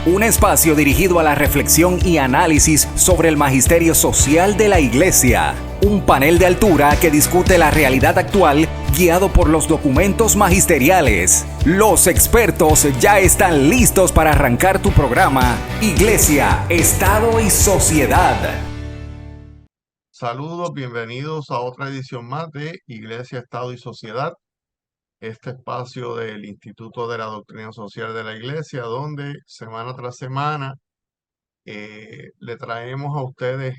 Un espacio dirigido a la reflexión y análisis sobre el magisterio social de la Iglesia. Un panel de altura que discute la realidad actual guiado por los documentos magisteriales. Los expertos ya están listos para arrancar tu programa Iglesia, Estado y Sociedad. Saludos, bienvenidos a otra edición más de Iglesia, Estado y Sociedad, este espacio del Instituto de la Doctrina Social de la Iglesia, donde semana tras semana le traemos a ustedes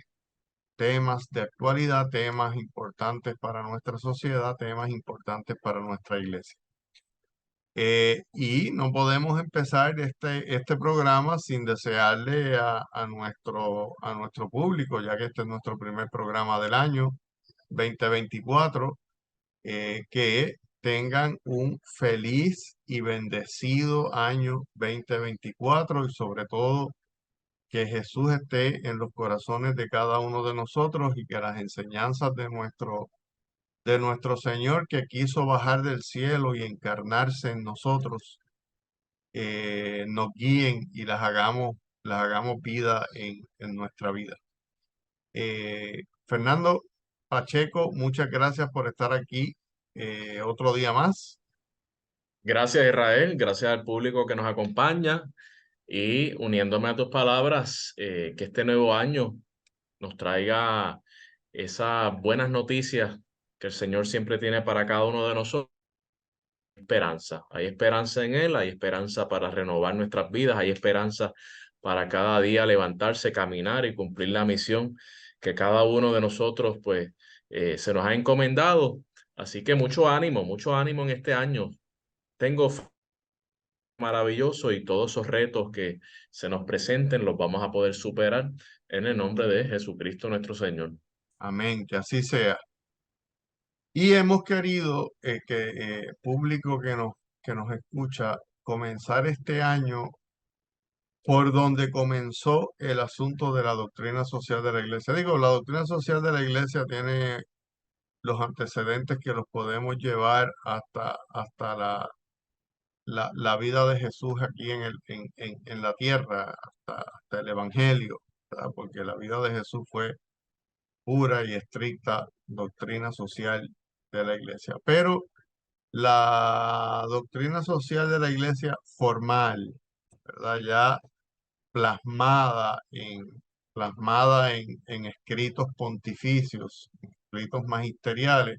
temas de actualidad, temas importantes para nuestra sociedad, temas importantes para nuestra iglesia. Y no podemos empezar este programa sin desearle a nuestro público, ya que este es nuestro primer programa del año 2024, que tengan un feliz y bendecido año 2024 y sobre todo que Jesús esté en los corazones de cada uno de nosotros y que las enseñanzas de nuestro Señor que quiso bajar del cielo y encarnarse en nosotros nos guíen y las hagamos vida en nuestra vida. Fernando Pacheco, muchas gracias por estar aquí otro día más. Gracias, Israel, gracias al público que nos acompaña y uniéndome a tus palabras, que este nuevo año nos traiga esas buenas noticias que el Señor siempre tiene para cada uno de nosotros. Hay esperanza en Él, hay esperanza para renovar nuestras vidas, hay esperanza para cada día levantarse, caminar y cumplir la misión que cada uno de nosotros pues se nos ha encomendado. Así que mucho ánimo en este año. Tengo maravilloso y todos esos retos que se nos presenten los vamos a poder superar en el nombre de Jesucristo nuestro Señor. Amén, que así sea. Y hemos querido público que nos escucha, comenzar este año por donde comenzó el asunto de la doctrina social de la iglesia. Digo, la doctrina social de la iglesia tiene los antecedentes que los podemos llevar hasta la vida de Jesús aquí en la tierra, hasta el Evangelio, ¿verdad? Porque la vida de Jesús fue pura y estricta doctrina social de la iglesia. Pero la doctrina social de la iglesia formal, ¿verdad? Ya plasmada en escritos pontificios, escritos magisteriales,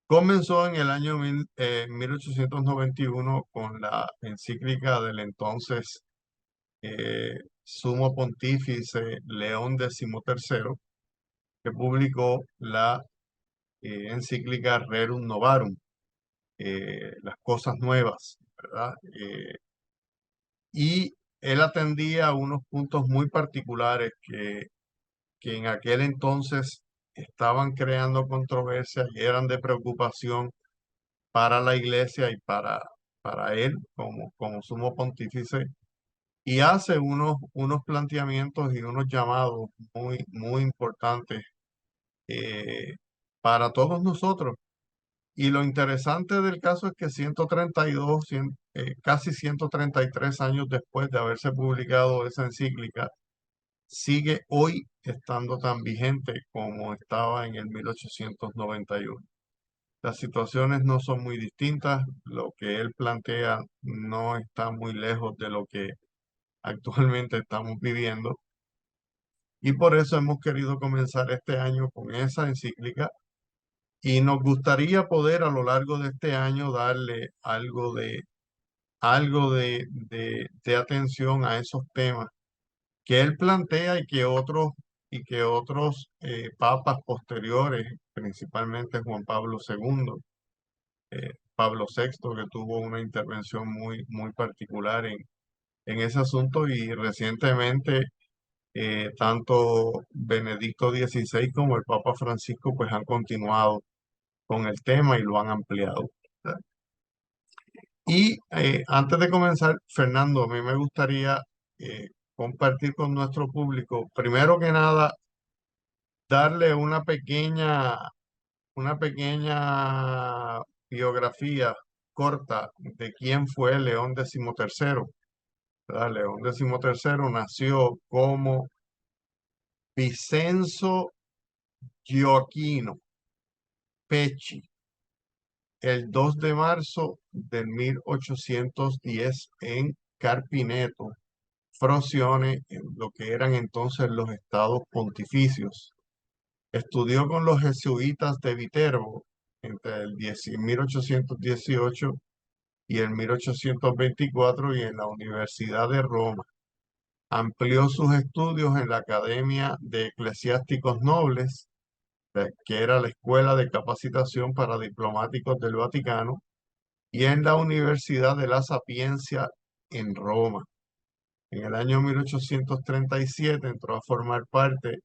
comenzó en el año 1891 con la encíclica del entonces sumo pontífice León XIII, que publicó la encíclica Rerum Novarum, las cosas nuevas, ¿verdad? Y él atendía a unos puntos muy particulares que en aquel entonces estaban creando controversia y eran de preocupación para la iglesia y para él como sumo pontífice, y hace unos planteamientos y unos llamados muy importantes para todos nosotros. Y lo interesante del caso es que 132, casi 133 años después de haberse publicado esa encíclica, sigue hoy estando tan vigente como estaba en el 1891. Las situaciones no son muy distintas, lo que él plantea no está muy lejos de lo que actualmente estamos viviendo, y por eso hemos querido comenzar este año con esa encíclica y nos gustaría poder a lo largo de este año darle algo de atención a esos temas que él plantea y que otros papas posteriores, principalmente Juan Pablo II, Pablo VI, que tuvo una intervención muy particular en ese asunto, y recientemente tanto Benedicto XVI como el Papa Francisco pues han continuado con el tema y lo han ampliado, ¿verdad? Y antes de comenzar, Fernando, a mí me gustaría compartir con nuestro público, primero que nada, darle una pequeña biografía corta de quién fue León XIII. ¿verdad? León XIII nació como Vicenzo Gioacchino Pecci el 2 de marzo de 1810 en Carpineto, Frocione, en lo que eran entonces los estados pontificios. Estudió con los jesuitas de Viterbo entre el 1818 y el 1824 y en la Universidad de Roma. Amplió sus estudios en la Academia de Eclesiásticos Nobles, que era la escuela de capacitación para diplomáticos del Vaticano, y en la Universidad de la Sapiencia en Roma. En el año 1837 entró a formar parte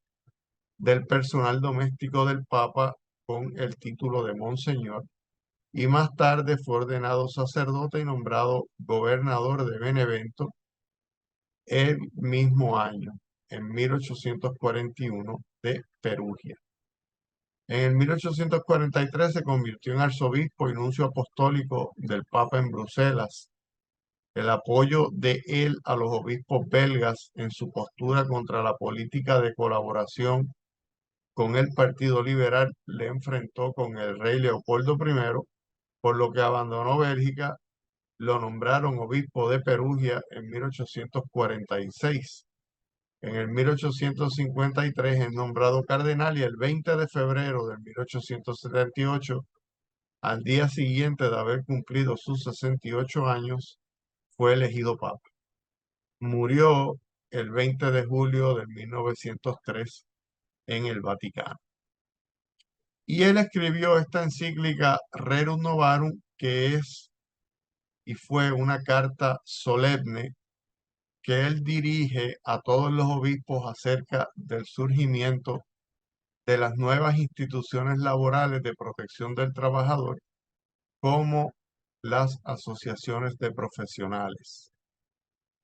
del personal doméstico del Papa con el título de Monseñor y más tarde fue ordenado sacerdote y nombrado gobernador de Benevento el mismo año, en 1841, de Perugia. En el 1843 se convirtió en arzobispo y nuncio apostólico del Papa en Bruselas. El apoyo de él a los obispos belgas en su postura contra la política de colaboración con el Partido Liberal le enfrentó con el rey Leopoldo I, por lo que abandonó Bélgica. Lo nombraron obispo de Perugia en 1846. En el 1853 es nombrado cardenal y el 20 de febrero de 1878, al día siguiente de haber cumplido sus 68 años, fue elegido papa. Murió el 20 de julio de 1903 en el Vaticano. Y él escribió esta encíclica Rerum Novarum, que es y fue una carta solemne que él dirige a todos los obispos acerca del surgimiento de las nuevas instituciones laborales de protección del trabajador, como las asociaciones de profesionales.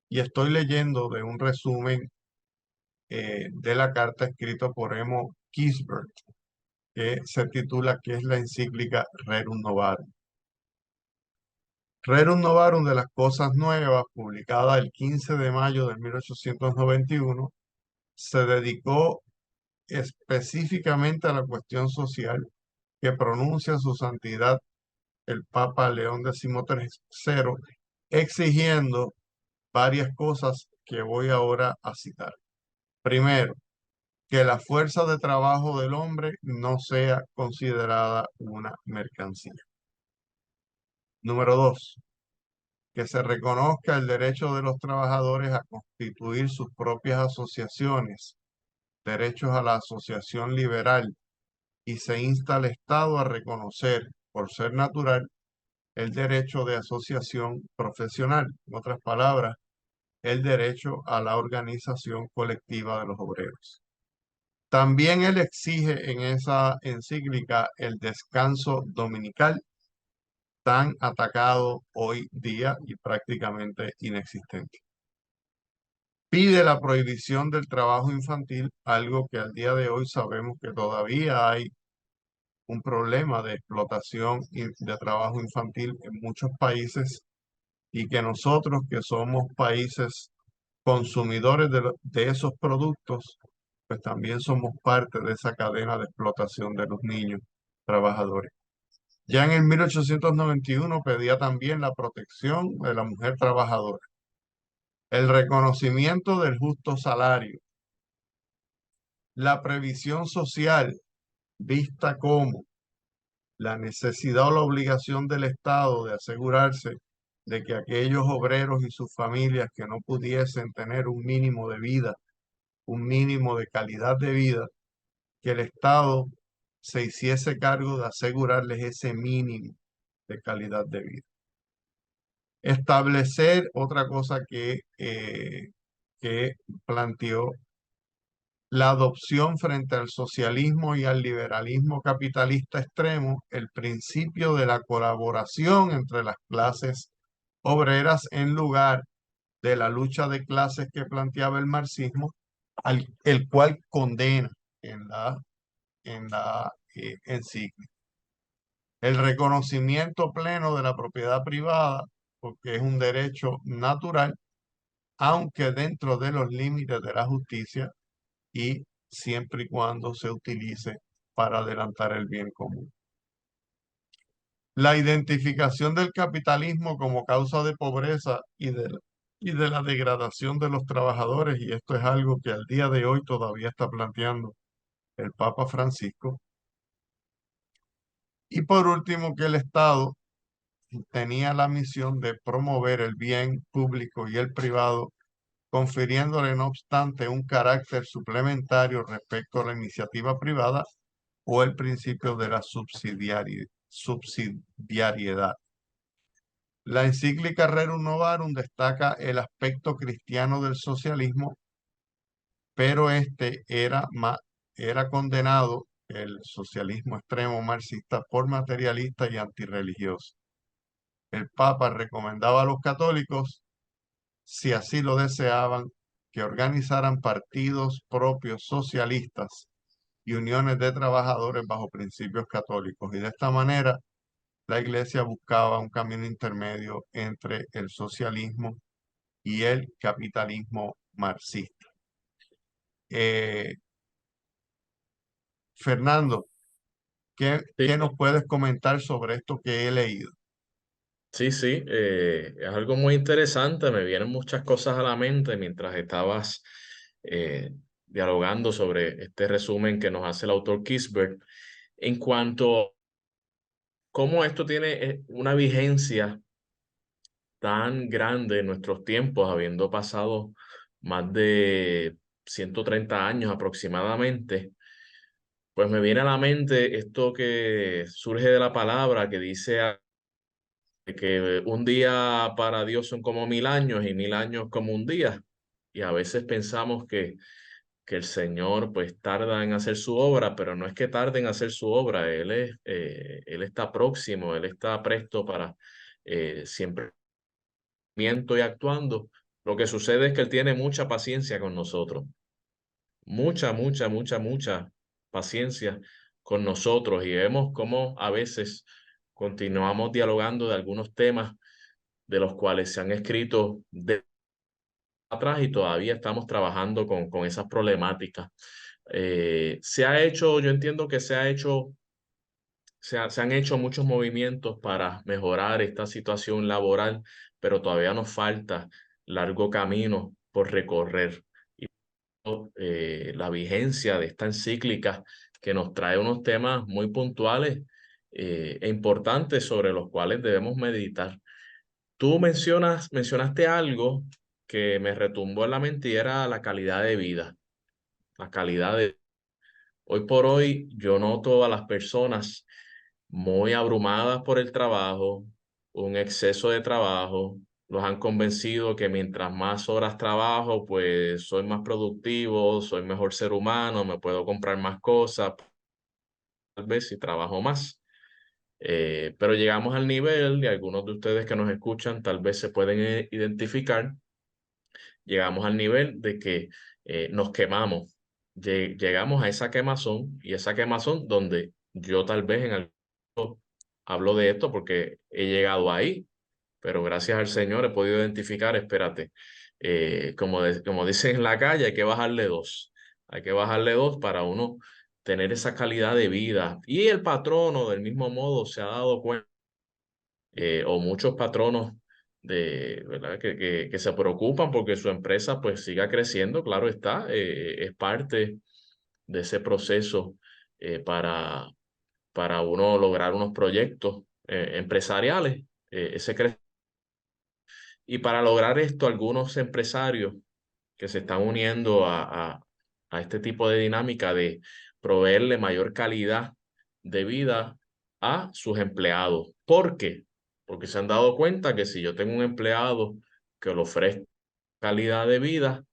Y estoy leyendo de un resumen de la carta escrita por Emo Gisbert, que se titula ¿Qué es la encíclica Rerum Novarum? Rerum Novarum de las Cosas Nuevas, publicada el 15 de mayo de 1891, se dedicó específicamente a la cuestión social que pronuncia su santidad el Papa León XIII, exigiendo varias cosas que voy ahora a citar. Primero, que la fuerza de trabajo del hombre no sea considerada una mercancía. Número dos, que se reconozca el derecho de los trabajadores a constituir sus propias asociaciones, derechos a la asociación liberal, y se insta al Estado a reconocer, por ser natural, el derecho de asociación profesional. En otras palabras, el derecho a la organización colectiva de los obreros. También él exige en esa encíclica el descanso dominical, tan atacado hoy día y prácticamente inexistente. Pide la prohibición del trabajo infantil, algo que al día de hoy sabemos que todavía hay un problema de explotación y de trabajo infantil en muchos países, y que nosotros, que somos países consumidores de esos productos, pues también somos parte de esa cadena de explotación de los niños trabajadores. Ya en el 1891 pedía también la protección de la mujer trabajadora, el reconocimiento del justo salario, la previsión social vista como la necesidad o la obligación del Estado de asegurarse de que aquellos obreros y sus familias que no pudiesen tener un mínimo de vida, un mínimo de calidad de vida, que el Estado se hiciese cargo de asegurarles ese mínimo de calidad de vida. Establecer otra cosa que planteó: la adopción frente al socialismo y al liberalismo capitalista extremo, el principio de la colaboración entre las clases obreras en lugar de la lucha de clases que planteaba el marxismo, el cual condena en la encíclica. El reconocimiento pleno de la propiedad privada, porque es un derecho natural, aunque dentro de los límites de la justicia y siempre y cuando se utilice para adelantar el bien común. La identificación del capitalismo como causa de pobreza y de la degradación de los trabajadores, y esto es algo que al día de hoy todavía está planteando el Papa Francisco. Y por último, que el Estado tenía la misión de promover el bien público y el privado, confiriéndole no obstante un carácter suplementario respecto a la iniciativa privada o el principio de la subsidiariedad. La encíclica Rerum Novarum destaca el aspecto cristiano del socialismo, pero este era condenado, el socialismo extremo marxista, por materialista y antirreligioso. El Papa recomendaba a los católicos, si así lo deseaban, que organizaran partidos propios socialistas y uniones de trabajadores bajo principios católicos. Y de esta manera, la Iglesia buscaba un camino intermedio entre el socialismo y el capitalismo marxista. Fernando, Sí, ¿qué nos puedes comentar sobre esto que he leído? sí, sí, es algo muy interesante. Me vienen muchas cosas a la mente mientras estabas eh, dialogando sobre este resumen que nos hace el autor Kisbert en cuanto a cómo esto tiene una vigencia tan grande en nuestros tiempos, habiendo pasado más de 130 años aproximadamente. Pues me viene a la mente esto que surge de la palabra que dice que un día para Dios son como 1000 años y 1000 años como un día. Y a veces pensamos que el Señor pues tarda en hacer su obra, pero no es que tarde en hacer su obra, Él está próximo, Él está presto para siempre y actuando. Lo que sucede es que Él tiene mucha paciencia con nosotros, mucha, mucha, mucha, mucha paciencia con nosotros y vemos cómo a veces continuamos dialogando de algunos temas de los cuales se han escrito de atrás y todavía estamos trabajando con esas problemáticas. Se ha hecho, yo entiendo que se han hecho muchos movimientos para mejorar esta situación laboral, pero todavía nos falta largo camino por recorrer. Y la vigencia de esta encíclica que nos trae unos temas muy puntuales e importantes sobre los cuales debemos meditar. Tú mencionaste algo que me retumbó en la mente y era la calidad de vida. La calidad de... Hoy por hoy yo noto a las personas muy abrumadas por el trabajo, un exceso de trabajo. Los han convencido que mientras más horas trabajo, pues soy más productivo, soy mejor ser humano, me puedo comprar más cosas, tal vez si trabajo más. Pero llegamos al nivel, y algunos de ustedes que nos escuchan tal vez se pueden identificar, llegamos al nivel de que nos quemamos. Llegamos a esa quemazón y esa quemazón donde yo tal vez en algún hablo de esto porque he llegado ahí, pero gracias al Señor he podido identificar, espérate, como dicen en la calle, hay que bajarle dos. Hay que bajarle dos para uno tener esa calidad de vida. Y el patrono, del mismo modo, se ha dado cuenta, o muchos patronos ¿verdad? Que se preocupan porque su empresa pues siga creciendo, claro está, es parte de ese proceso para uno lograr unos proyectos empresariales. Ese y para lograr esto, algunos empresarios que se están uniendo a este tipo de dinámica de proveerle mayor calidad de vida a sus empleados. ¿Por qué? Porque se han dado cuenta que si yo tengo un empleado que le ofrezca calidad de vida,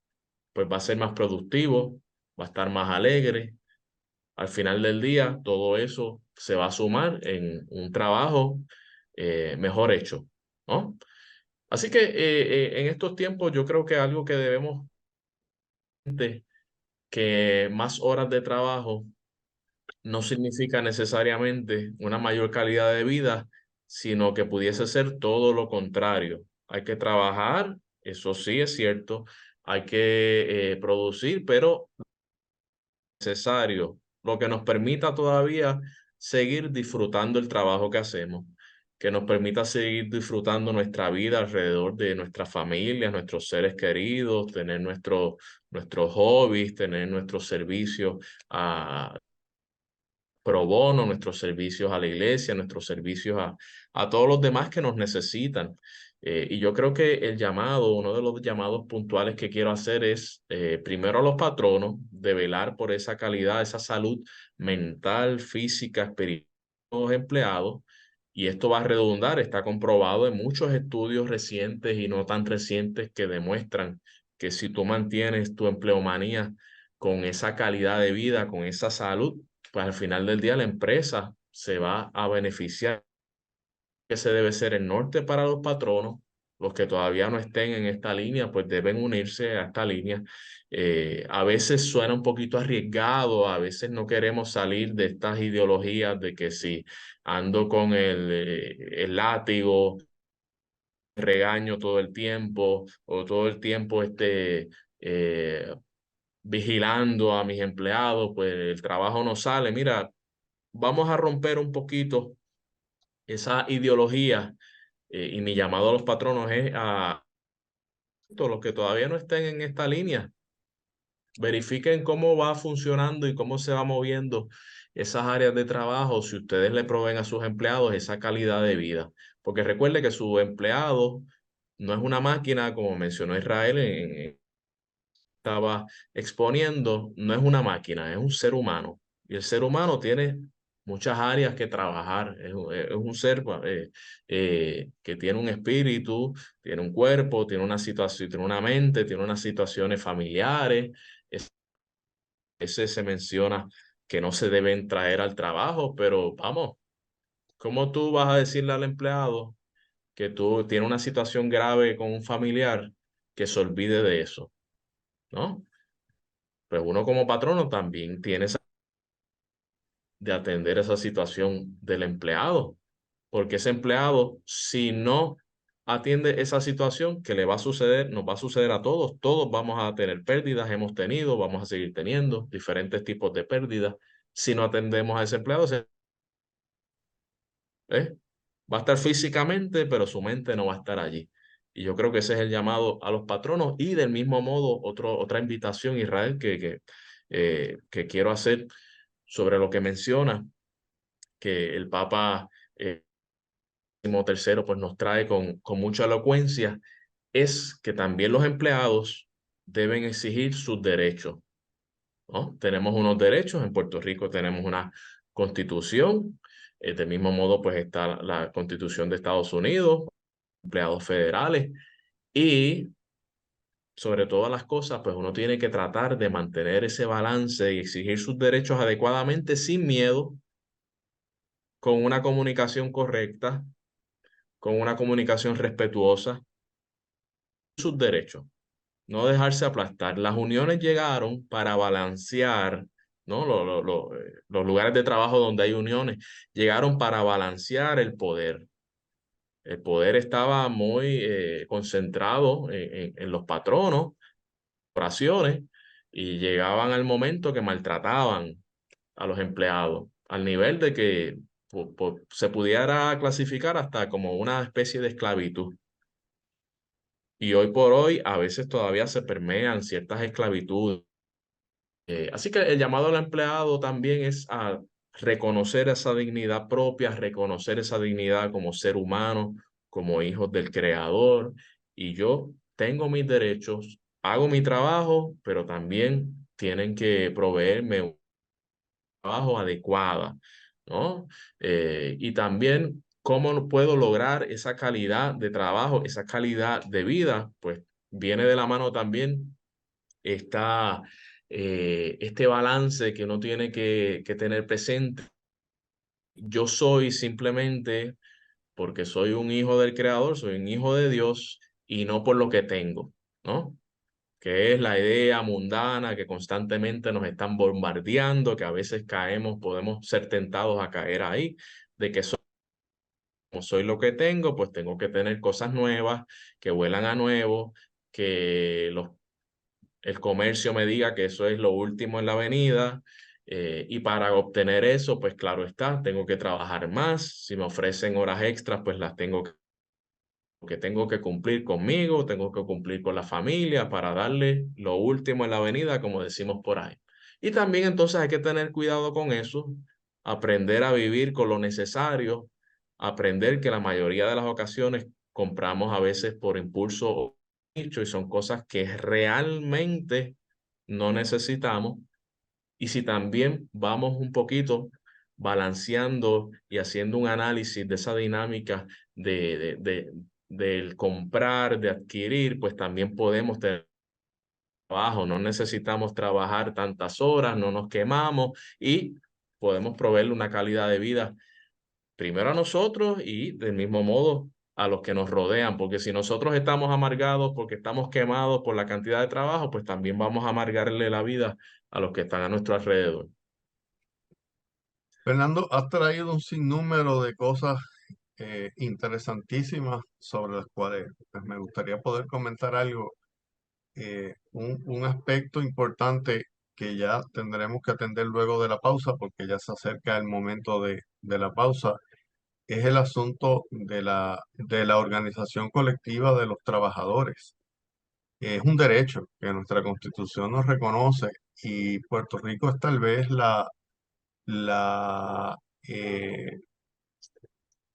pues va a ser más productivo, va a estar más alegre. Al final del día, todo eso se va a sumar en un trabajo mejor hecho, ¿no? Así que en estos tiempos yo creo que algo que debemos que más horas de trabajo no significa necesariamente una mayor calidad de vida, sino que pudiese ser todo lo contrario. Hay que trabajar eso sí es cierto, hay que producir, pero necesario, lo que nos permita todavía seguir disfrutando el trabajo que hacemos, que nos permita seguir disfrutando nuestra vida alrededor de nuestras familias, nuestros seres queridos, tener nuestros hobbies, tener nuestros servicios a pro bono, nuestros servicios a la iglesia, nuestros servicios a todos los demás que nos necesitan. Y yo creo que el llamado, uno de los llamados puntuales que quiero hacer es, primero a los patronos, de velar por esa calidad, esa salud mental, física, espiritual de los empleados. Y esto va a redundar, está comprobado en muchos estudios recientes y no tan recientes que demuestran que si tú mantienes tu empleomanía con esa calidad de vida, con esa salud, pues al final del día la empresa se va a beneficiar. Ese debe ser el norte para los patronos. Los que todavía no estén en esta línea, pues deben unirse a esta línea. A veces suena un poquito arriesgado, a veces no queremos salir de estas ideologías de que si ando con el látigo, regaño todo el tiempo o todo el tiempo eh, vigilando a mis empleados, pues el trabajo no sale. Mira, vamos a romper un poquito esa ideología y mi llamado a los patronos es a todos los que todavía no estén en esta línea, verifiquen cómo va funcionando y cómo se va moviendo esas áreas de trabajo si ustedes le proveen a sus empleados esa calidad de vida. Porque recuerde que su empleado no es una máquina, como mencionó Israel estaba exponiendo, no es una máquina, es un ser humano. Y el ser humano tiene muchas áreas que trabajar. Es un ser que tiene un espíritu, tiene un cuerpo, tiene una situación, tiene una mente, tiene unas situaciones familiares. Ese se menciona que no se deben traer al trabajo, pero vamos, ¿cómo tú vas a decirle al empleado que tú tienes una situación grave con un familiar que se olvide de eso? ¿No? Pues uno como patrono también tiene de atender esa situación del empleado, porque ese empleado, si no atiende esa situación, que le va a suceder, nos va a suceder a todos, todos vamos a tener pérdidas, hemos tenido, vamos a seguir teniendo diferentes tipos de pérdidas. Si no atendemos a ese empleado, ¿eh? Va a estar físicamente, pero su mente no va a estar allí. Y yo creo que ese es el llamado a los patronos y del mismo modo otra invitación, Israel, que quiero hacer sobre lo que menciona, que el Papa tercero pues nos trae con mucha elocuencia, es que también los empleados deben exigir sus derechos, ¿no? Tenemos unos derechos, en Puerto Rico tenemos una constitución, del mismo modo pues está la constitución de Estados Unidos, empleados federales y sobre todas las cosas pues uno tiene que tratar de mantener ese balance y exigir sus derechos adecuadamente sin miedo, con una comunicación correcta, con una comunicación respetuosa, sus derechos, no dejarse aplastar. Las uniones llegaron para balancear, ¿no? Los lugares de trabajo donde hay uniones llegaron para balancear el poder. El poder estaba muy concentrado en los patronos, corporaciones, y llegaban al momento que maltrataban a los empleados, al nivel de que se pudiera clasificar hasta como una especie de esclavitud. Y hoy por hoy a veces todavía se permean ciertas esclavitudes. Así que el llamado al empleado también es a reconocer esa dignidad propia, reconocer esa dignidad como ser humano, como hijos del Creador. Y yo tengo mis derechos, hago mi trabajo, pero también tienen que proveerme un trabajo adecuado, ¿no? Y también cómo puedo lograr esa calidad de trabajo, esa calidad de vida, pues viene de la mano también está este balance que uno tiene que tener presente. Yo soy simplemente porque soy un hijo del Creador, soy un hijo de Dios y no por lo que tengo, ¿no? Que es la idea mundana que constantemente nos están bombardeando, que a veces caemos, podemos ser tentados a caer ahí, de que como soy lo que tengo, pues tengo que tener cosas nuevas, que huelan a nuevo, que el comercio me diga que eso es lo último en la avenida. Y para obtener eso, pues claro está, tengo que trabajar más. Si me ofrecen horas extras, pues las tengo que cumplir conmigo, tengo que cumplir con la familia para darle lo último en la avenida, como decimos por ahí. Y también entonces hay que tener cuidado con eso, aprender a vivir con lo necesario, aprender que la mayoría de las ocasiones compramos a veces por impulso o dicho y son cosas que realmente no necesitamos. Y si también vamos un poquito balanceando y haciendo un análisis de esa dinámica del comprar, de adquirir, pues también podemos tener trabajo, no necesitamos trabajar tantas horas, no nos quemamos y podemos proveerle una calidad de vida primero a nosotros y del mismo modo a los que nos rodean, porque si nosotros estamos amargados porque estamos quemados por la cantidad de trabajo, pues también vamos a amargarle la vida a los que están a nuestro alrededor. Fernando, has traído un sinnúmero de cosas interesantísimas sobre las cuales pues, me gustaría poder comentar algo. Un aspecto importante que ya tendremos que atender luego de la pausa, porque ya se acerca el momento de la pausa, es el asunto de la organización colectiva de los trabajadores. Es un derecho que nuestra Constitución nos reconoce y Puerto Rico es tal vez la, eh,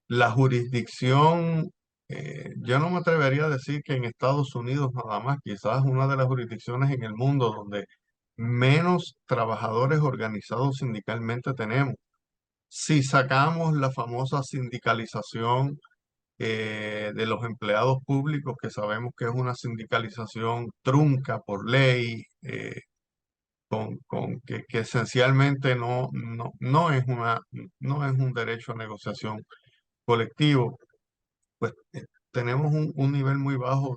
la jurisdicción, yo no me atrevería a decir que en Estados Unidos nada más, quizás una de las jurisdicciones en el mundo donde menos trabajadores organizados sindicalmente tenemos. Si sacamos la famosa sindicalización de los empleados públicos, que sabemos que es una sindicalización trunca por ley, que esencialmente no es no es un derecho a negociación colectivo, pues tenemos un nivel muy bajo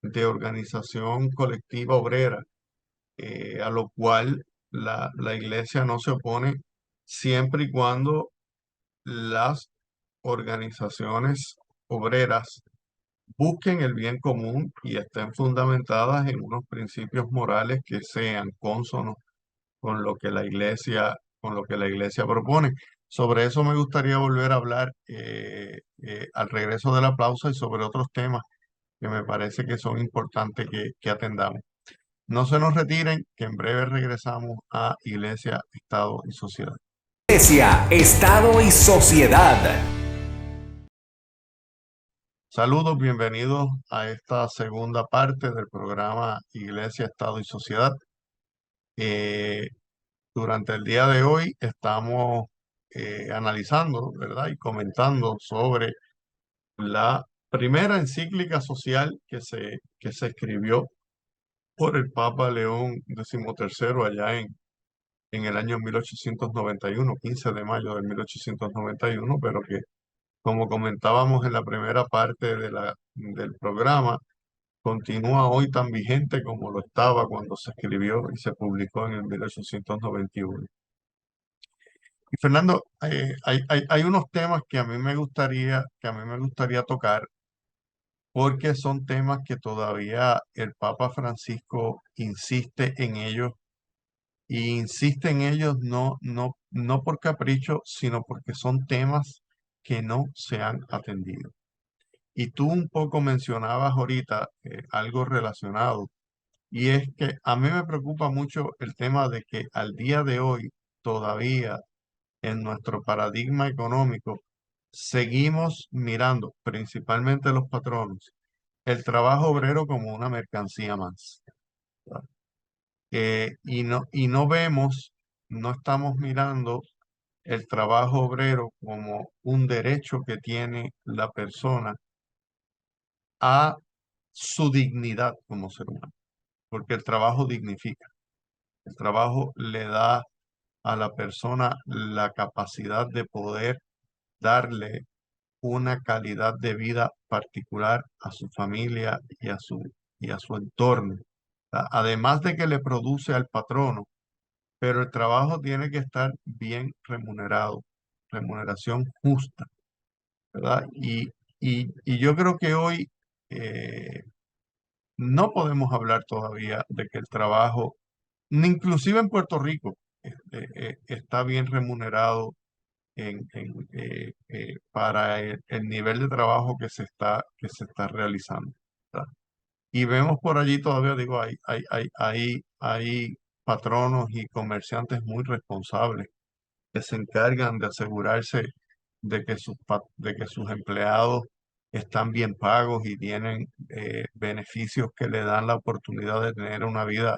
de organización colectiva obrera, a lo cual la iglesia no se opone siempre y cuando las organizaciones obreras busquen el bien común y estén fundamentadas en unos principios morales que sean cónsonos con lo que la iglesia propone. Sobre eso me gustaría volver a hablar al regreso del aplauso y sobre otros temas que me parece que son importantes que atendamos. No se nos retiren, que en breve regresamos a Iglesia, Estado y Sociedad. Iglesia, Estado y Sociedad. Saludos, bienvenidos a esta segunda parte del programa Iglesia, Estado y Sociedad. Eh, Durante el día de hoy estamos analizando, ¿verdad? Y comentando sobre la primera encíclica social que se escribió por el Papa León XIII allá en el año 1891, 15 de mayo de 1891, pero que, como comentábamos en la primera parte del programa, continúa hoy tan vigente como lo estaba cuando se escribió y se publicó en el 1891. Y Fernando, hay unos temas que a mí me gustaría tocar porque son temas que todavía el Papa Francisco insiste en ellos y insiste en ellos no por capricho, sino porque son temas que no se han atendido. Y tú un poco mencionabas ahorita algo relacionado, y es que a mí me preocupa mucho el tema de que al día de hoy todavía en nuestro paradigma económico seguimos mirando, principalmente los patronos, el trabajo obrero como una mercancía más. Y no vemos, no estamos mirando el trabajo obrero como un derecho que tiene la persona a su dignidad como ser humano, porque el trabajo dignifica, el trabajo le da a la persona la capacidad de poder darle una calidad de vida particular a su familia y a su entorno. Además de que le produce al patrono, pero el trabajo tiene que estar bien remunerado, remuneración justa, ¿verdad? Y yo creo que hoy no podemos hablar todavía de que el trabajo, inclusive en Puerto Rico, está bien remunerado para el nivel de trabajo que se está realizando, ¿verdad? Y vemos por allí todavía, digo, hay patronos y comerciantes muy responsables que se encargan de asegurarse de que sus empleados están bien pagos y tienen beneficios que le dan la oportunidad de tener una vida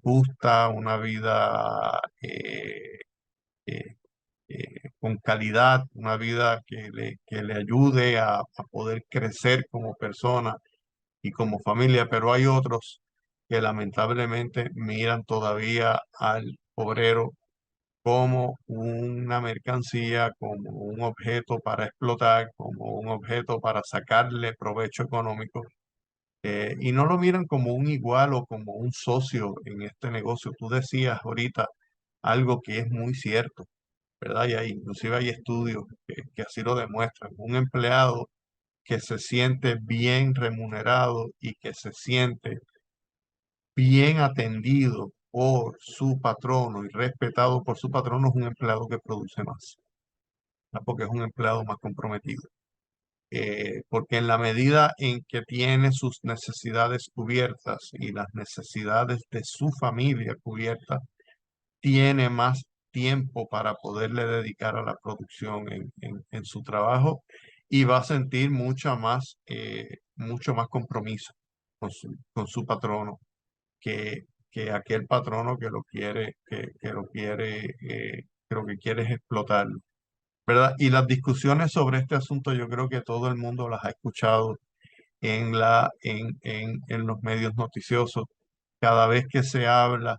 justa, una vida con calidad, una vida que le ayude a poder crecer como persona y como familia, pero hay otros que lamentablemente miran todavía al obrero como una mercancía, como un objeto para explotar, como un objeto para sacarle provecho económico, y no lo miran como un igual o como un socio en este negocio. Tú decías ahorita algo que es muy cierto, ¿verdad? Inclusive hay estudios que así lo demuestran. Un empleado que se siente bien remunerado y que se siente bien atendido por su patrono y respetado por su patrono es un empleado que produce más, ¿no? Porque es un empleado más comprometido. Porque en la medida en que tiene sus necesidades cubiertas y las necesidades de su familia cubiertas, tiene más tiempo para poderle dedicar a la producción en su trabajo y va a sentir mucho más compromiso con su patrono que aquel patrono que lo quiere, que lo que quiere es explotarlo, ¿verdad? Y las discusiones sobre este asunto yo creo que todo el mundo las ha escuchado en los medios noticiosos. Cada vez que se habla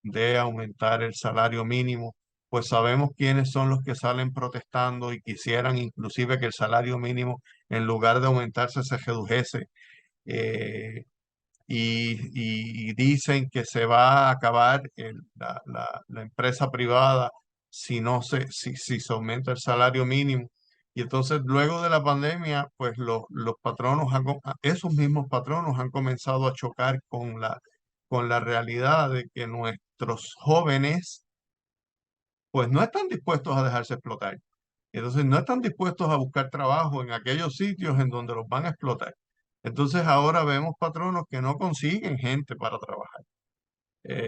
de aumentar el salario mínimo, pues sabemos quiénes son los que salen protestando y quisieran inclusive que el salario mínimo, en lugar de aumentarse, se redujese. Eh, y dicen que se va a acabar la empresa privada si se aumenta el salario mínimo. Y entonces luego de la pandemia, pues los patronos, esos mismos patronos han comenzado a chocar con la realidad de que nuestros jóvenes pues no están dispuestos a dejarse explotar. Entonces no están dispuestos a buscar trabajo en aquellos sitios en donde los van a explotar. Entonces ahora vemos patronos que no consiguen gente para trabajar.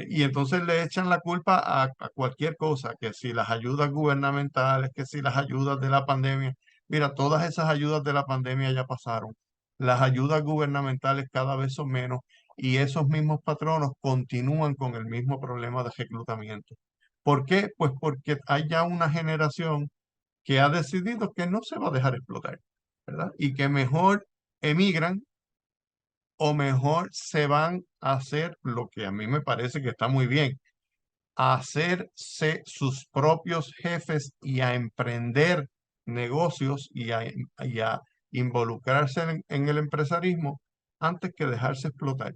Y entonces le echan la culpa a cualquier cosa, que si las ayudas gubernamentales, que si las ayudas de la pandemia. Mira, todas esas ayudas de la pandemia ya pasaron. Las ayudas gubernamentales cada vez son menos y esos mismos patronos continúan con el mismo problema de reclutamiento. ¿Por qué? Pues porque hay ya una generación que ha decidido que no se va a dejar explotar, ¿verdad? Y que mejor emigran o mejor se van a hacer lo que a mí me parece que está muy bien, a hacerse sus propios jefes y a emprender negocios y a involucrarse en el empresarismo antes que dejarse explotar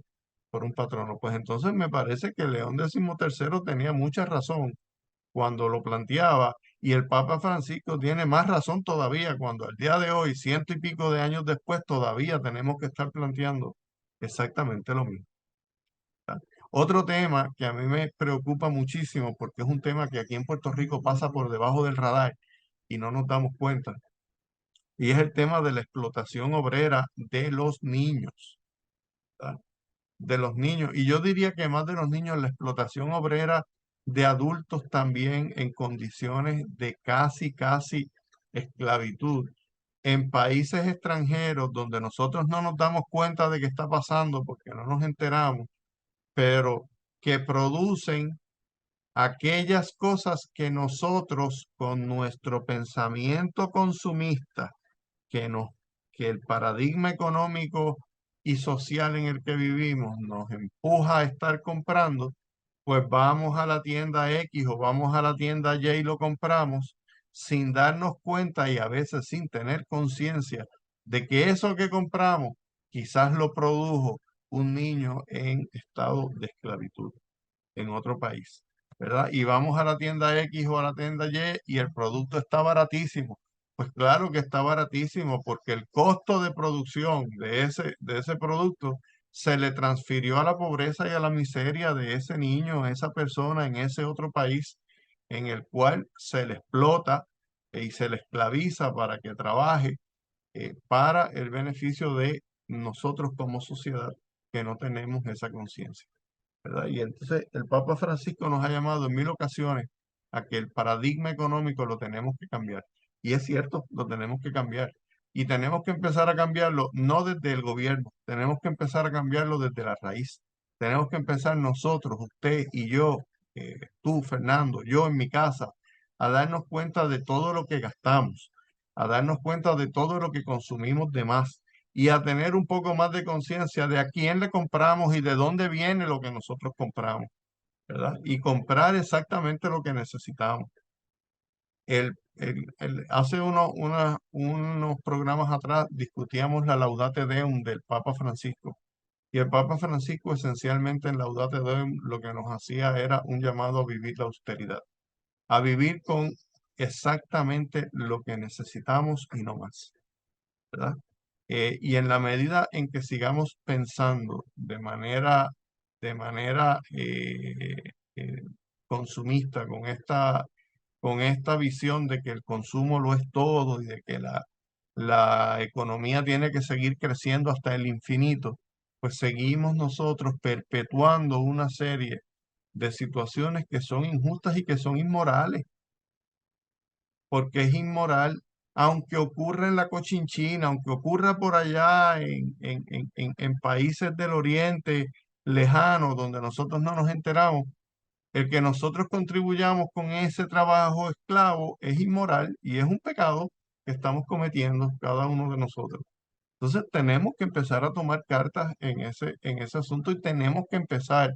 por un patrono. Pues entonces me parece que León XIII tenía mucha razón cuando lo planteaba, y el Papa Francisco tiene más razón todavía cuando al día de hoy, ciento y pico de años después, todavía tenemos que estar planteando exactamente lo mismo. Otro tema que a mí me preocupa muchísimo porque es un tema que aquí en Puerto Rico pasa por debajo del radar y no nos damos cuenta, y es el tema de la explotación obrera de los niños, ¿verdad? De los niños. Y yo diría que más de los niños, la explotación obrera de adultos también en condiciones de casi esclavitud. En países extranjeros donde nosotros no nos damos cuenta de qué está pasando porque no nos enteramos, pero que producen aquellas cosas que nosotros con nuestro pensamiento consumista que nos, que el paradigma económico y social en el que vivimos nos empuja a estar comprando, pues vamos a la tienda X o vamos a la tienda Y y lo compramos sin darnos cuenta y a veces sin tener conciencia de que eso que compramos quizás lo produjo un niño en estado de esclavitud en otro país, ¿verdad? Y vamos a la tienda X o a la tienda Y y el producto está baratísimo, Pues claro que está baratísimo porque el costo de producción de ese producto se le transfirió a la pobreza y a la miseria de ese niño, a esa persona en ese otro país en el cual se le explota y se le esclaviza para que trabaje para el beneficio de nosotros como sociedad que no tenemos esa conciencia, ¿verdad? Y entonces el Papa Francisco nos ha llamado en 1000 ocasiones a que el paradigma económico lo tenemos que cambiar. Y es cierto, lo tenemos que cambiar. Y tenemos que empezar a cambiarlo no desde el gobierno, tenemos que empezar a cambiarlo desde la raíz. Tenemos que empezar nosotros, usted y yo, tú, Fernando, yo en mi casa, a darnos cuenta de todo lo que gastamos, a darnos cuenta de todo lo que consumimos de más y a tener un poco más de conciencia de a quién le compramos y de dónde viene lo que nosotros compramos, ¿verdad? Y comprar exactamente lo que necesitamos. Hace unos programas atrás discutíamos la Laudate Deum del Papa Francisco. Y el Papa Francisco esencialmente en Laudate Deum lo que nos hacía era un llamado a vivir la austeridad, a vivir con exactamente lo que necesitamos y no más, ¿verdad? Y en la medida en que sigamos pensando de manera eh, consumista, con esta visión de que el consumo lo es todo y de que la economía tiene que seguir creciendo hasta el infinito, pues seguimos nosotros perpetuando una serie de situaciones que son injustas y que son inmorales porque es inmoral, aunque ocurra en la Cochinchina, aunque ocurra por allá en países del Oriente lejano, donde nosotros no nos enteramos, el que nosotros contribuyamos con ese trabajo esclavo es inmoral y es un pecado que estamos cometiendo cada uno de nosotros. Entonces tenemos que empezar a tomar cartas en ese asunto y tenemos que empezar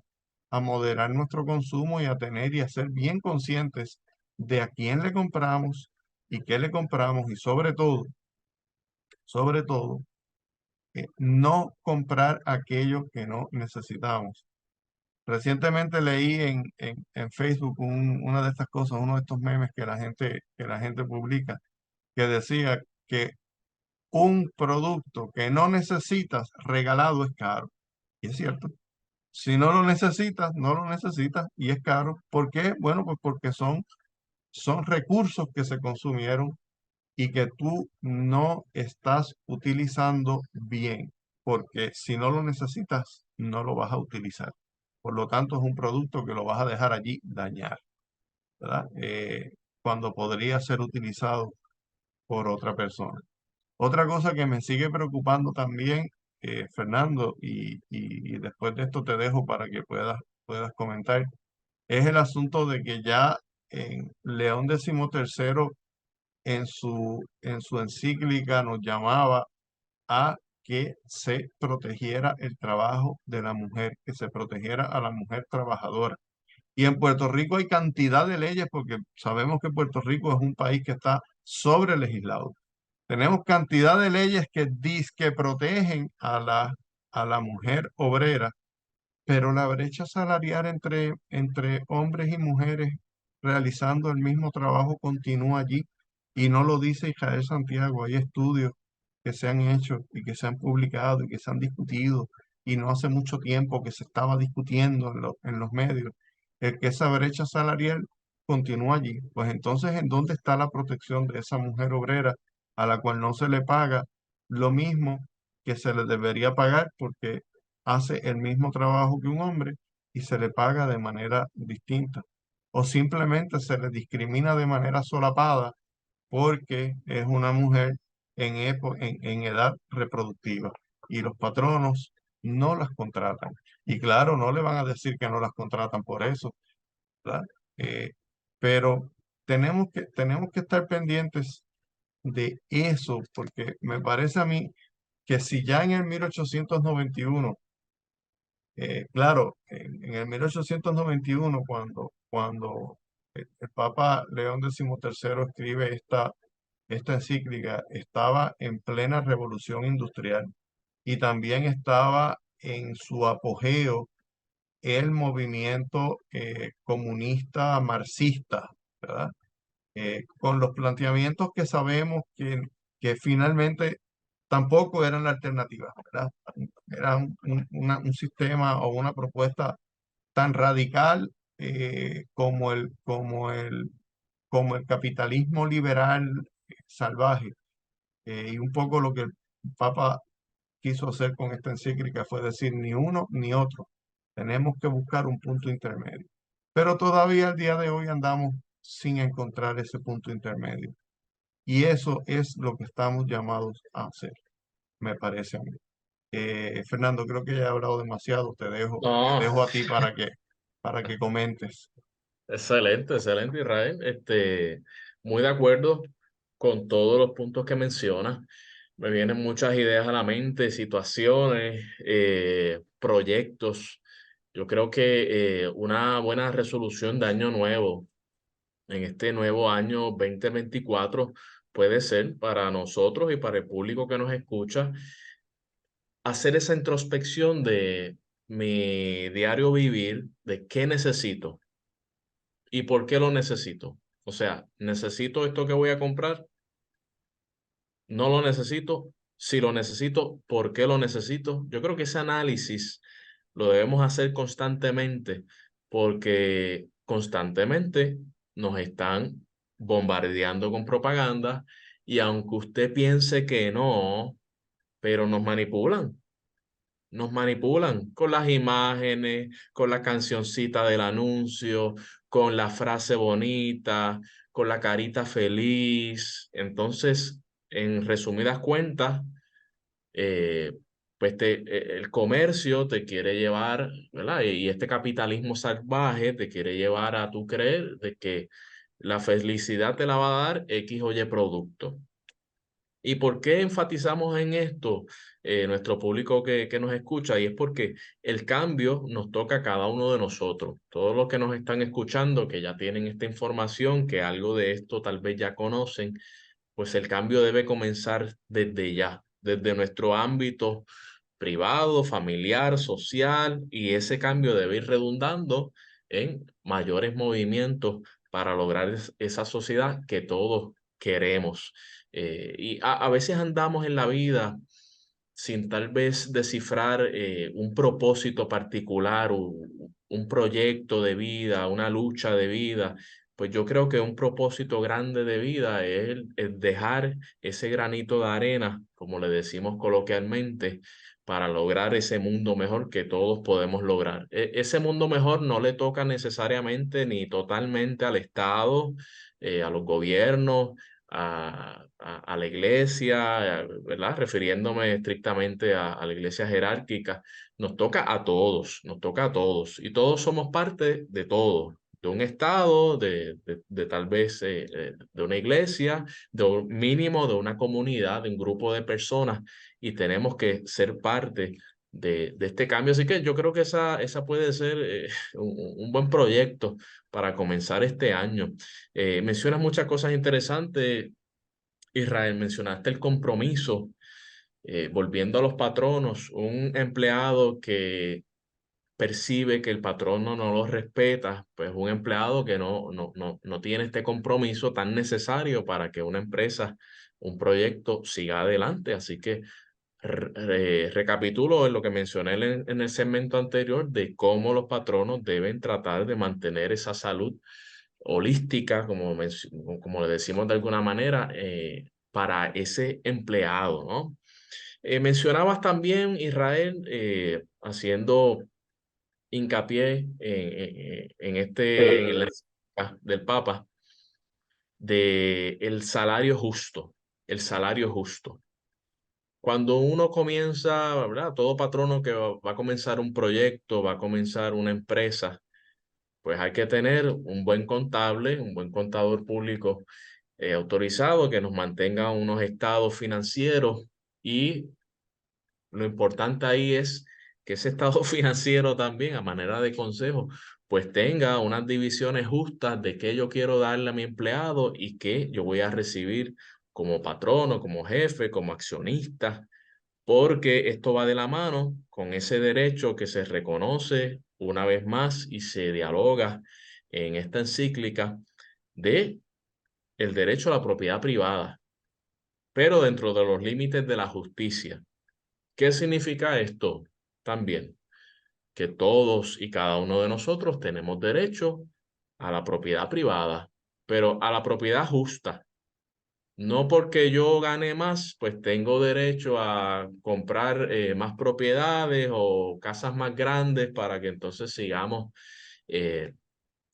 a moderar nuestro consumo y a tener y a ser bien conscientes de a quién le compramos y qué le compramos y sobre todo, no comprar aquello que no necesitamos. Recientemente leí en Facebook una de estas cosas, uno de estos memes que la gente publica, que decía que un producto que no necesitas regalado es caro. Y es cierto. Si no lo necesitas, no lo necesitas y es caro. ¿Por qué? Bueno, pues porque son recursos que se consumieron y que tú no estás utilizando bien. Porque si no lo necesitas, no lo vas a utilizar. Por lo tanto, es un producto que lo vas a dejar allí dañar, ¿verdad? Cuando podría ser utilizado por otra persona. Otra cosa que me sigue preocupando también, Fernando, y después de esto te dejo para que puedas comentar, es el asunto de que ya León XIII en su encíclica nos llamaba a que se protegiera el trabajo de la mujer, que se protegiera a la mujer trabajadora. Y en Puerto Rico hay cantidad de leyes porque sabemos que Puerto Rico es un país que está sobre legislado. Tenemos cantidad de leyes que protegen a la mujer obrera, pero la brecha salarial entre hombres y mujeres realizando el mismo trabajo continúa allí y no lo dice Israel Santiago. Hay estudios que se han hecho y que se han publicado y que se han discutido y no hace mucho tiempo que se estaba discutiendo en los medios el que esa brecha salarial continúa allí. Pues entonces, ¿en dónde está la protección de esa mujer obrera a la cual no se le paga lo mismo que se le debería pagar porque hace el mismo trabajo que un hombre y se le paga de manera distinta? O simplemente se le discrimina de manera solapada porque es una mujer en edad reproductiva y los patronos no las contratan. Y claro, no le van a decir que no las contratan por eso, ¿verdad? Eh, pero tenemos que estar pendientes de eso, porque me parece a mí que si ya en el 1891 claro, en el 1891, cuando el Papa León XIII escribe esta encíclica, estaba en plena revolución industrial y también estaba en su apogeo el movimiento comunista marxista, ¿verdad? con los planteamientos que sabemos que finalmente tampoco eran la alternativa, ¿verdad? Era un sistema o una propuesta tan radical como el capitalismo liberal salvaje. Y un poco lo que el Papa quiso hacer con esta encíclica fue decir ni uno ni otro. Tenemos que buscar un punto intermedio. Pero todavía al día de hoy andamos sin encontrar ese punto intermedio. Y eso es lo que estamos llamados a hacer, me parece a mí. Fernando, creo que ya he hablado demasiado. Te No, dejo a ti para que comentes. excelente, excelente, Israel. Muy de acuerdo con todos los puntos que mencionas. Me vienen muchas ideas a la mente, situaciones, proyectos. Yo creo que una buena resolución de año nuevo, en este nuevo año 2024, puede ser para nosotros y para el público que nos escucha, hacer esa introspección de mi diario vivir, de qué necesito y por qué lo necesito. O sea, ¿necesito esto que voy a comprar? ¿No lo necesito? Si lo necesito, ¿por qué lo necesito? Yo creo que ese análisis lo debemos hacer constantemente porque constantemente nos están bombardeando con propaganda y aunque usted piense que no, pero nos manipulan con las imágenes, con la cancioncita del anuncio, con la frase bonita, con la carita feliz. Entonces, en resumidas cuentas, eh, pues el comercio te quiere llevar, ¿verdad? Y este capitalismo salvaje te quiere llevar a tu creer de que la felicidad te la va a dar X o Y producto. ¿Y por qué enfatizamos en esto, nuestro público que nos escucha? Y es porque el cambio nos toca a cada uno de nosotros. Todos los que nos están escuchando, que ya tienen esta información, que algo de esto tal vez ya conocen, pues el cambio debe comenzar desde ya, desde nuestro ámbito privado, familiar, social, y ese cambio debe ir redundando en mayores movimientos para lograr esa sociedad que todos queremos. A veces andamos en la vida sin tal vez descifrar un propósito particular, un proyecto de vida, una lucha de vida. Pues yo creo que un propósito grande de vida es el dejar ese granito de arena, como le decimos coloquialmente, para lograr ese mundo mejor que todos podemos lograr. Ese mundo mejor no le toca necesariamente ni totalmente al Estado, a los gobiernos, a la iglesia, ¿verdad? Refiriéndome estrictamente a la iglesia jerárquica, nos toca a todos, nos toca a todos y todos somos parte de todo. De un estado, de tal vez de una iglesia, de un mínimo de una comunidad, de un grupo de personas, y tenemos que ser parte de este cambio. Así que yo creo que esa puede ser un buen proyecto para comenzar este año. Mencionas muchas cosas interesantes, Israel. Mencionaste el compromiso. Volviendo a los patronos, un empleado que percibe que el patrono no lo respeta, pues un empleado que no tiene este compromiso tan necesario para que una empresa, un proyecto siga adelante. Así que recapitulo en lo que mencioné en el segmento anterior de cómo los patronos deben tratar de mantener esa salud holística, como le decimos de alguna manera, para ese empleado, ¿no? Mencionabas también, Israel, haciendo hincapié en la encíclica del Papa, de el salario justo. Cuando uno comienza, ¿verdad? Todo patrono que va a comenzar un proyecto, va a comenzar una empresa, pues hay que tener un buen contable, un buen contador público autorizado que nos mantenga unos estados financieros, y lo importante ahí es que ese estado financiero también, a manera de consejo, pues tenga unas divisiones justas de qué yo quiero darle a mi empleado y qué yo voy a recibir como patrono, como jefe, como accionista, porque esto va de la mano con ese derecho que se reconoce una vez más y se dialoga en esta encíclica de el derecho a la propiedad privada, pero dentro de los límites de la justicia. ¿Qué significa esto? También que todos y cada uno de nosotros tenemos derecho a la propiedad privada, pero a la propiedad justa. No porque yo gane más, pues tengo derecho a comprar más propiedades o casas más grandes para que entonces sigamos eh,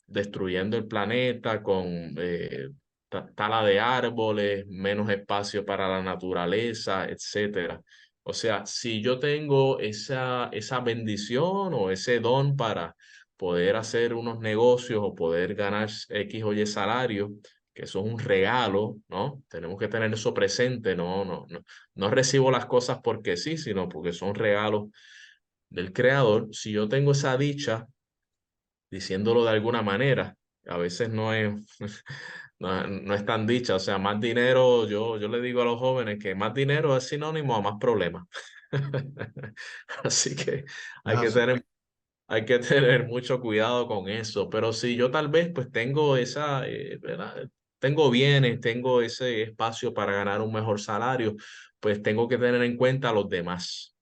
destruyendo el planeta con tala de árboles, menos espacio para la naturaleza, etcétera. O sea, si yo tengo esa bendición o ese don para poder hacer unos negocios o poder ganar X o Y salario, que eso es un regalo, ¿no? Tenemos que tener eso presente, no recibo las cosas porque sí, sino porque son regalos del Creador. Si yo tengo esa dicha, diciéndolo de alguna manera, a veces no es, no es tan dicha, o sea, más dinero, yo le digo a los jóvenes que más dinero es sinónimo a más problemas. Así que Es hay que así. tener, hay que tener mucho cuidado con eso, pero si yo tal vez pues tengo ¿verdad? Tengo bienes, tengo ese espacio para ganar un mejor salario, pues tengo que tener en cuenta a los demás.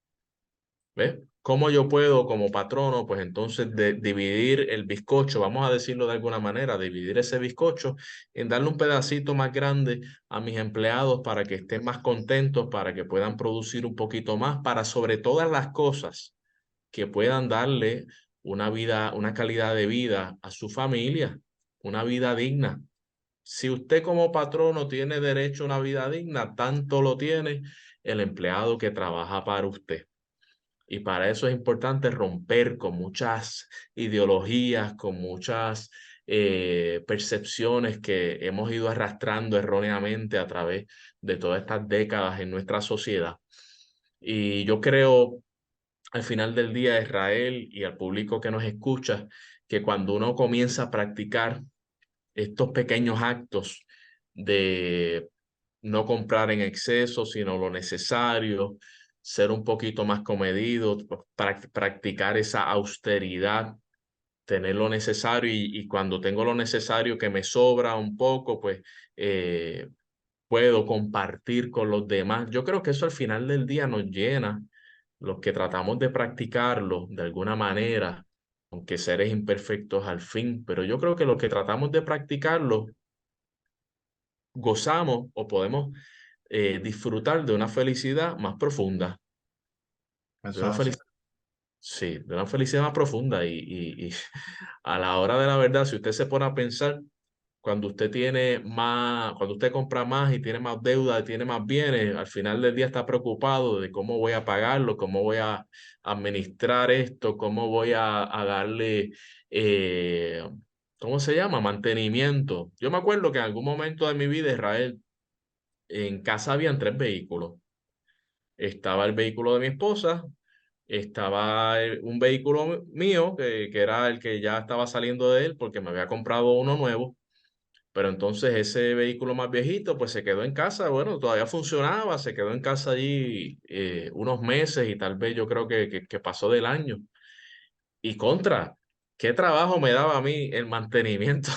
¿Ves? ¿Cómo yo puedo como patrono, pues entonces dividir el bizcocho, vamos a decirlo de alguna manera, dividir ese bizcocho en darle un pedacito más grande a mis empleados para que estén más contentos, para que puedan producir un poquito más, para sobre todas las cosas que puedan darle una vida, una calidad de vida a su familia, una vida digna? Si usted como patrono tiene derecho a una vida digna, tanto lo tiene el empleado que trabaja para usted. Y para eso es importante romper con muchas ideologías, con muchas percepciones que hemos ido arrastrando erróneamente a través de todas estas décadas en nuestra sociedad. Y yo creo, al final del día, a Israel y al público que nos escucha, que cuando uno comienza a practicar estos pequeños actos de no comprar en exceso, sino lo necesario, ser un poquito más comedido, practicar esa austeridad, tener lo necesario y cuando tengo lo necesario que me sobra un poco, pues eh, puedo compartir con los demás. Yo creo que eso al final del día nos llena, los que tratamos de practicarlo de alguna manera, aunque seres imperfectos al fin, pero yo creo que los que tratamos de practicarlo gozamos o podemos disfrutar de una felicidad más profunda, de Eso una es así. felicidad, sí, de una felicidad más profunda y a la hora de la verdad, si usted se pone a pensar, cuando usted tiene más, cuando usted compra más y tiene más deuda y tiene más bienes, al final del día está preocupado de cómo voy a pagarlo, cómo voy a administrar esto, cómo voy a darle, ¿cómo se llama? Mantenimiento. Yo me acuerdo que en algún momento de mi vida, Israel, en casa habían tres vehículos. Estaba el vehículo de mi esposa, estaba un vehículo mío, que era el que ya estaba saliendo de él porque me había comprado uno nuevo, pero entonces ese vehículo más viejito pues se quedó en casa, bueno, todavía funcionaba, se quedó en casa allí unos meses y tal vez yo creo que pasó del año. Y contra, ¿qué trabajo me daba a mí el mantenimiento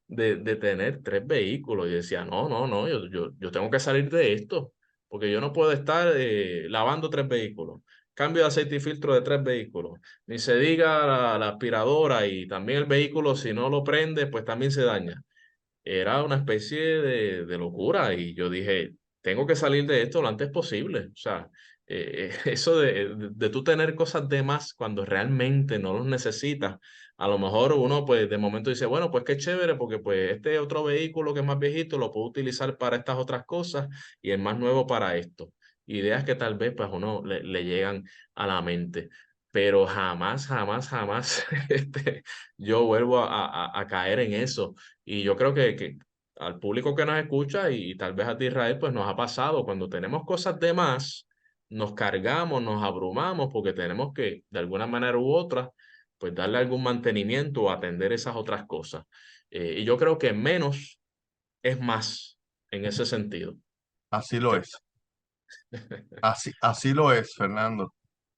de tener tres vehículos? Yo decía, no, yo tengo que salir de esto, porque yo no puedo estar lavando tres vehículos, cambio de aceite y filtro de tres vehículos, ni se diga la aspiradora y también el vehículo, si no lo prende, pues también se daña. Era una especie de locura y yo dije, tengo que salir de esto lo antes posible. O sea, eso de tú tener cosas de más cuando realmente no los necesitas, a lo mejor uno pues de momento dice, bueno, pues qué chévere porque pues este otro vehículo que es más viejito lo puedo utilizar para estas otras cosas y el más nuevo para esto. Ideas que tal vez pues uno le llegan a la mente. Pero jamás, jamás, jamás yo vuelvo a caer en eso. Y yo creo que al público que nos escucha y tal vez a ti, Israel, pues nos ha pasado. Cuando tenemos cosas de más, nos cargamos, nos abrumamos porque tenemos que, de alguna manera u otra, pues darle algún mantenimiento o atender esas otras cosas. Y yo creo que menos es más en ese sentido. Así lo es. Así lo es, Fernando.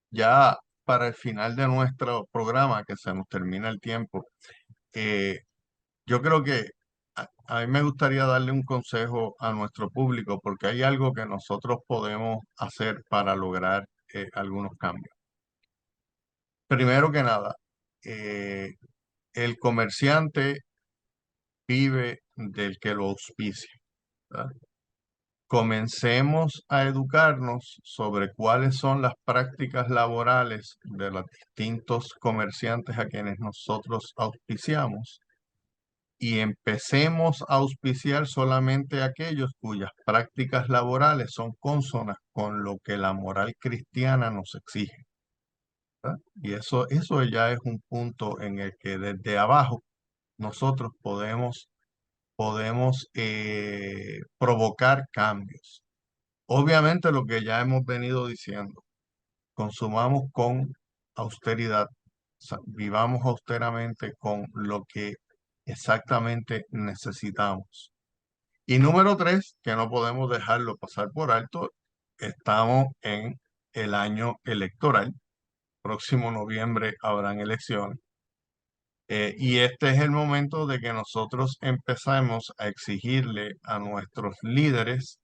Ya para el final de nuestro programa, que se nos termina el tiempo, yo creo que a mí me gustaría darle un consejo a nuestro público porque hay algo que nosotros podemos hacer para lograr algunos cambios. Primero que nada, el comerciante vive del que lo auspicia, ¿verdad? Comencemos a educarnos sobre cuáles son las prácticas laborales de los distintos comerciantes a quienes nosotros auspiciamos y empecemos a auspiciar solamente aquellos cuyas prácticas laborales son cónsonas con lo que la moral cristiana nos exige, ¿verdad? Y eso ya es un punto en el que desde abajo nosotros podemos provocar cambios. Obviamente lo que ya hemos venido diciendo, consumamos con austeridad, vivamos austeramente con lo que exactamente necesitamos. Y número 3, que no podemos dejarlo pasar por alto, estamos en el año electoral. Próximo noviembre habrán elecciones. Y este es el momento de que nosotros empezamos a exigirle a nuestros líderes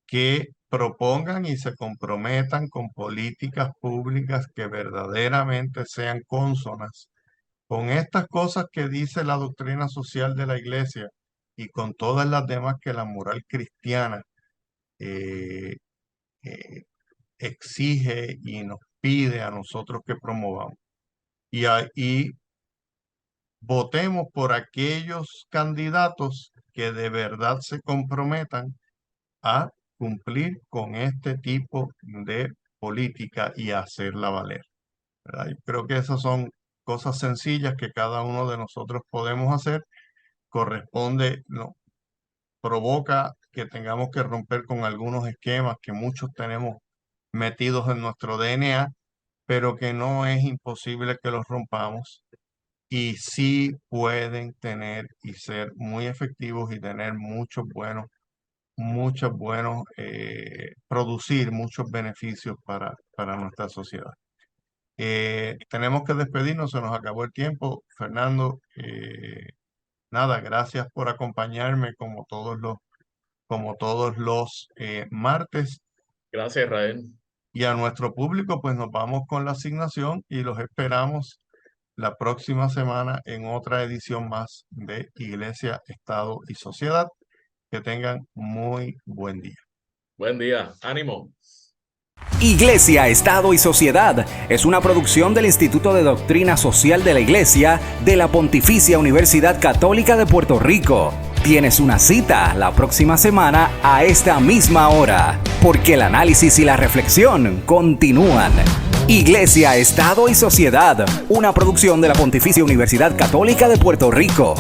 que propongan y se comprometan con políticas públicas que verdaderamente sean cónsonas con estas cosas que dice la doctrina social de la Iglesia y con todas las demás que la moral cristiana eh, eh, exige y nos pide a nosotros que promovamos. Y votemos por aquellos candidatos que de verdad se comprometan a cumplir con este tipo de política y hacerla valer, ¿verdad? Yo creo que esas son cosas sencillas que cada uno de nosotros podemos hacer. No, provoca que tengamos que romper con algunos esquemas que muchos tenemos metidos en nuestro DNA, pero que no es imposible que los rompamos y sí pueden tener y ser muy efectivos y tener producir muchos beneficios para nuestra sociedad. Tenemos que despedirnos, se nos acabó el tiempo. Fernando, nada, gracias por acompañarme como todos los martes. Gracias, Israel. Y a nuestro público, pues nos vamos con la asignación y los esperamos la próxima semana en otra edición más de Iglesia, Estado y Sociedad. Que tengan muy buen día. Buen día. Ánimo. Iglesia, Estado y Sociedad es una producción del Instituto de Doctrina Social de la Iglesia de la Pontificia Universidad Católica de Puerto Rico. Tienes una cita la próxima semana a esta misma hora, porque el análisis y la reflexión continúan. Iglesia, Estado y Sociedad, una producción de la Pontificia Universidad Católica de Puerto Rico.